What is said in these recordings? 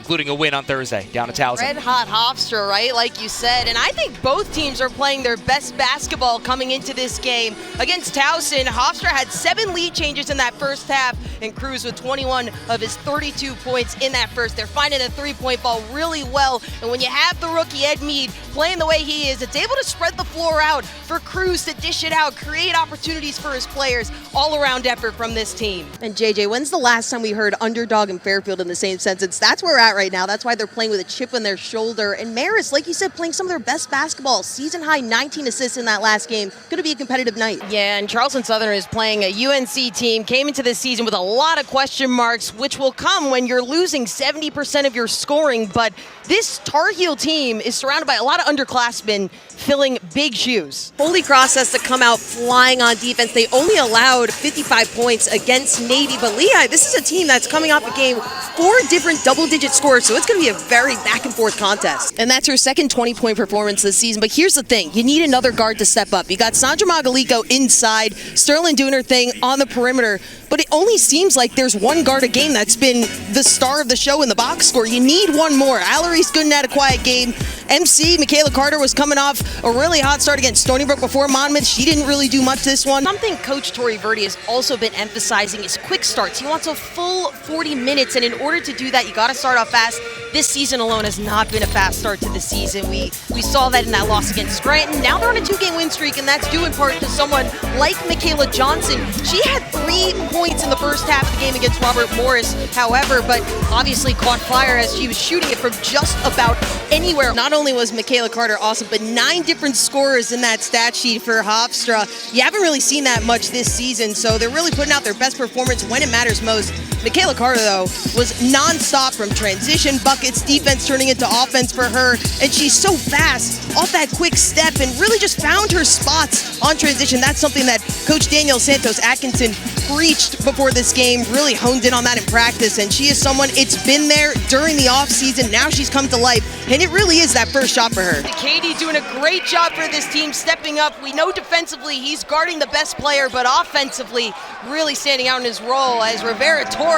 including a win on Thursday down at Towson. Red hot Hofstra, right, like you said. And I think both teams are playing their best basketball coming into this game. Against Towson, Hofstra had 7 lead changes in that first half, and Cruz with 21 of his 32 points in that first. They're finding the three-point ball really well, and when you have the rookie Ed Mead playing the way he is, it's able to spread the floor out for Cruz to dish it out, create opportunities for his players. All-around effort from this team. And JJ, when's the last time we heard underdog and Fairfield in the same sentence? That's where we're at right now. That's why they're playing with a chip on their shoulder. And Marist, like you said, playing some of their best basketball. Season high 19 assists in that last game. Going to be a competitive night. Yeah, and Charleston Southern is playing a UNC team. Came into this season with a lot of question marks, which will come when you're losing 70% of your scoring. But this Tar Heel team is surrounded by a lot of underclassmen filling big shoes. Holy Cross has to come out flying on defense. They only allowed 55 points against Navy, but Lehigh, this is a team that's coming off a game, 4 different double-digit scores, so it's going to be a very back-and-forth contest. And that's her second 20-point performance this season, but here's the thing. You need another guard to step up. You got Sandra Magalico inside, Sterling doing her thing on the perimeter, but it only seems like there's one guard a game that's been the star of the show in the box score. You need one more. Allery's good and had a quiet game. MC, Michaela Carter, was coming off a really hot start against Stony Brook before Monmouth. She didn't really do much this one. Something Coach Tori Verdi has also been emphasizing is quick starts. He wants a full 40 minutes, and in order to do that, you got to start off fast. This season alone has not been a fast start to the season. We saw that in that loss against Scranton. Now they're on a 2-game win streak, and that's due in part to someone like Michaela Johnson. She had 3 points in the first half of the game against Robert Morris, however, but obviously caught fire as she was shooting it from just about anywhere. Not only was Michaela Carter awesome, but 9 different scorers in that stat sheet for Hofstra. You haven't really seen that much this season, so they're really putting out their best performance when it matters most. Michaela Carter, though, was nonstop from transition buckets, defense turning into offense for her, and she's so fast off that quick step and really just found her spots on transition. That's something that Coach Daniel Santos Atkinson preached before this game, really honed in on that in practice, and she is someone, it's been there during the offseason, now she's come to life, and it really is that first shot for her. Katie doing a great job for this team, stepping up. We know defensively he's guarding the best player, but offensively really standing out in his role as Rivera Torres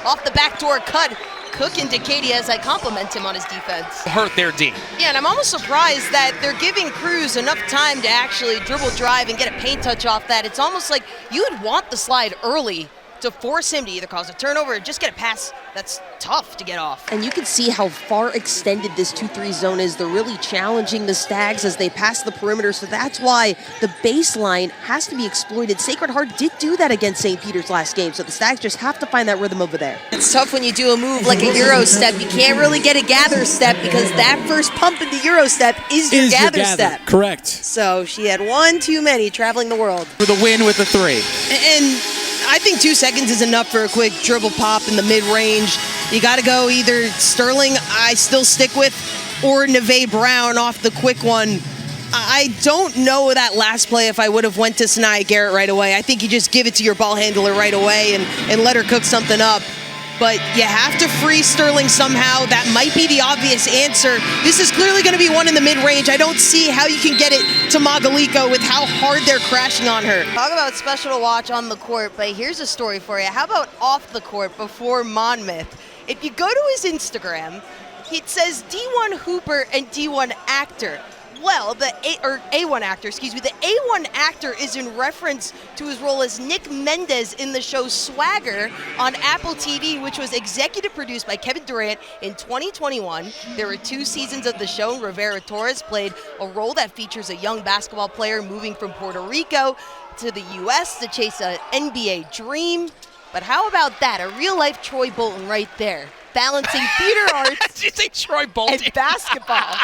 off the backdoor cut, cooking to Katie as I compliment him on his defense. Hurt their D. Yeah, and I'm almost surprised that they're giving Cruz enough time to actually dribble drive and get a paint touch off that. It's almost like you would want the slide early to force him to either cause a turnover or just get a pass that's tough to get off. And you can see how far extended this 2-3 zone is. They're really challenging the Stags as they pass the perimeter, so that's why the baseline has to be exploited. Sacred Heart did do that against St. Peter's last game, so the Stags just have to find that rhythm over there. It's tough when you do a move like a Euro step. You can't really get a gather step because that first pump in the Euro step is your gather step. Correct. So she had one too many traveling the world. For the win with the 3. And I think 2 seconds is enough for a quick dribble pop in the mid-range. You got to go either Sterling, I still stick with, or Neve Brown off the quick one. I don't know that last play if I would have went to Sanaya Garrett right away. I think you just give it to your ball handler right away and let her cook something up. But you have to free Sterling somehow. That might be the obvious answer. This is clearly going to be one in the mid-range. I don't see how you can get it to Magalico with how hard they're crashing on her. Talk about special to watch on the court, but here's a story for you. How about off the court before Monmouth? If you go to his Instagram, it says D1 Hooper and D1 Actor. Well, the A1 actor, excuse me, the A1 actor is in reference to his role as Nick Mendez in the show Swagger on Apple TV, which was executive produced by Kevin Durant in 2021. There were 2 seasons of the show. Rivera Torres played a role that features a young basketball player moving from Puerto Rico to the U.S. to chase an NBA dream. But how about that? A real-life Troy Bolton right there, balancing theater arts Did you say Troy Bolton? and basketball.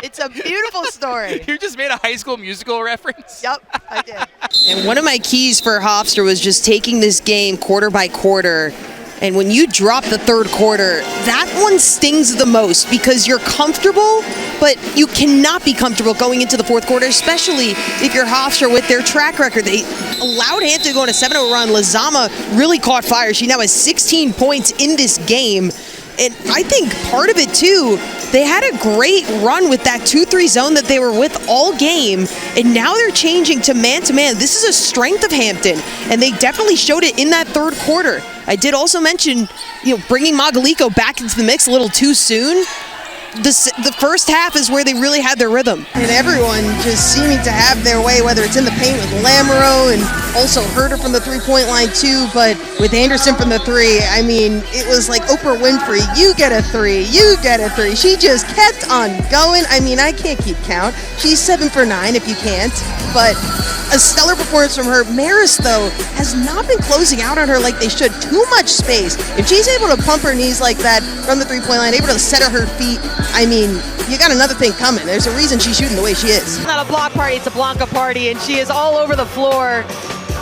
It's a beautiful story. You just made a High School Musical reference? Yep, I did. And one of my keys for Hofstra was just taking this game quarter by quarter. And when you drop the third quarter, that one stings the most because you're comfortable, but you cannot be comfortable going into the fourth quarter, especially if you're Hofstra with their track record. They allowed Hampton to go on a 7-0 run. Lazama really caught fire. She now has 16 points in this game. And I think part of it, too, They had a great run with that 2-3 zone that they were with all game, and now they're changing to man-to-man. This is a strength of Hampton, and they definitely showed it in that third quarter. I did also mention, bringing Magaliko back into the mix a little too soon. The first half is where they really had their rhythm. And everyone just seeming to have their way, whether it's in the paint with Lamoureux and also Herter from the three-point line too, but with Anderson from the three, I mean, it was like Oprah Winfrey, you get a three, you get a three. She just kept on going. I mean, I can't keep count. She's 7 for 9 if you can't, but a stellar performance from her. Maris, though, has not been closing out on her like they should. Too much space. If she's able to pump her knees like that from the three-point line, able to set her feet, I mean, you got another thing coming. There's a reason she's shooting the way she is. It's not a block party, it's a Blanca party, and she is all over the floor.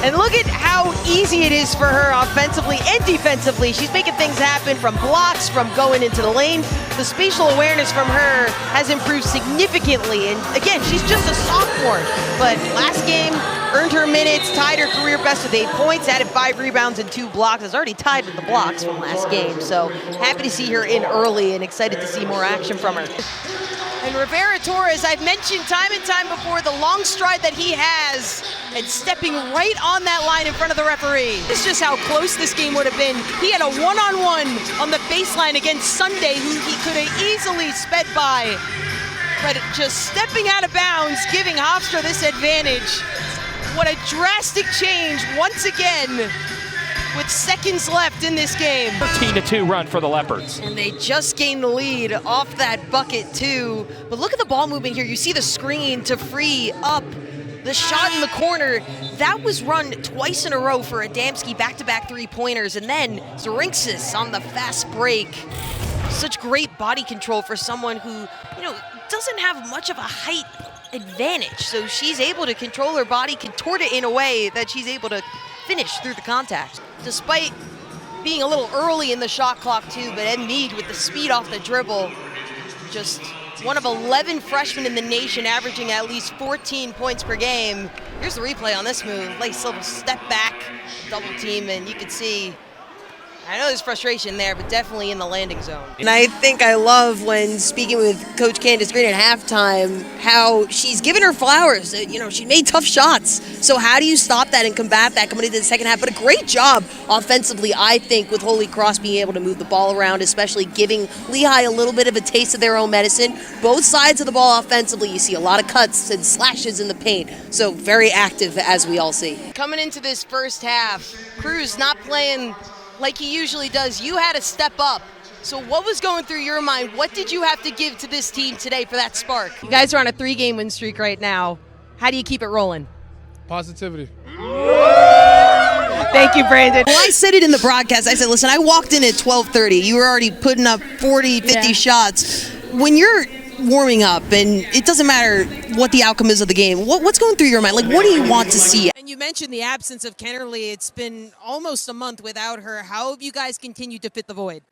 And look at how easy it is for her offensively and defensively. She's making things happen from blocks, from going into the lane. The spatial awareness from her has improved significantly. And again, she's just a sophomore. But last game, earned her minutes, tied her career best with 8 points, added 5 rebounds and 2 blocks. Has already tied with the blocks from last game. So happy to see her in early and excited to see more action from her. And Rivera Torres, I've mentioned time and time before the long stride that he has and stepping right on that line in front of the referee. This is just how close this game would have been. He had a one-on-one on the baseline against Sunday, who he could have easily sped by. But just stepping out of bounds, giving Hofstra this advantage. What a drastic change once again with seconds left in this game. 13-2 run for the Leopards. And they just gained the lead off that bucket too. But look at the ball movement here. You see the screen to free up the shot in the corner. That was run twice in a row for Adamski, back-to-back three-pointers. And then Zarinksis on the fast break. Such great body control for someone who, doesn't have much of a height advantage. So she's able to control her body, contort it in a way that she's able to finish through the contact. Despite being a little early in the shot clock too, but Embiid with the speed off the dribble, just one of 11 freshmen in the nation averaging at least 14 points per game. Here's the replay on this move. Nice little step back, double team, and you can see, I know there's frustration there, but definitely in the landing zone. And I think I love when speaking with Coach Candace Green at halftime, how she's given her flowers. She made tough shots. So how do you stop that and combat that coming into the second half? But a great job offensively, I think, with Holy Cross being able to move the ball around, especially giving Lehigh a little bit of a taste of their own medicine. Both sides of the ball offensively, you see a lot of cuts and slashes in the paint. So very active, as we all see. Coming into this first half, Cruz not playing like he usually does. You had to step up. So what was going through your mind? What did you have to give to this team today for that spark? You guys are on a 3-game win streak right now. How do you keep it rolling? Positivity. Thank you, Brandon. Well, I said it in the broadcast. I said, listen, I walked in at 12:30. You were already putting up 40, 50 shots. When you're warming up, and it doesn't matter what the outcome is of the game, what's going through your mind? Like, what do you want to see? And you mentioned the absence of Kennerly. It's been almost a month without her. How have you guys continued to fit the void?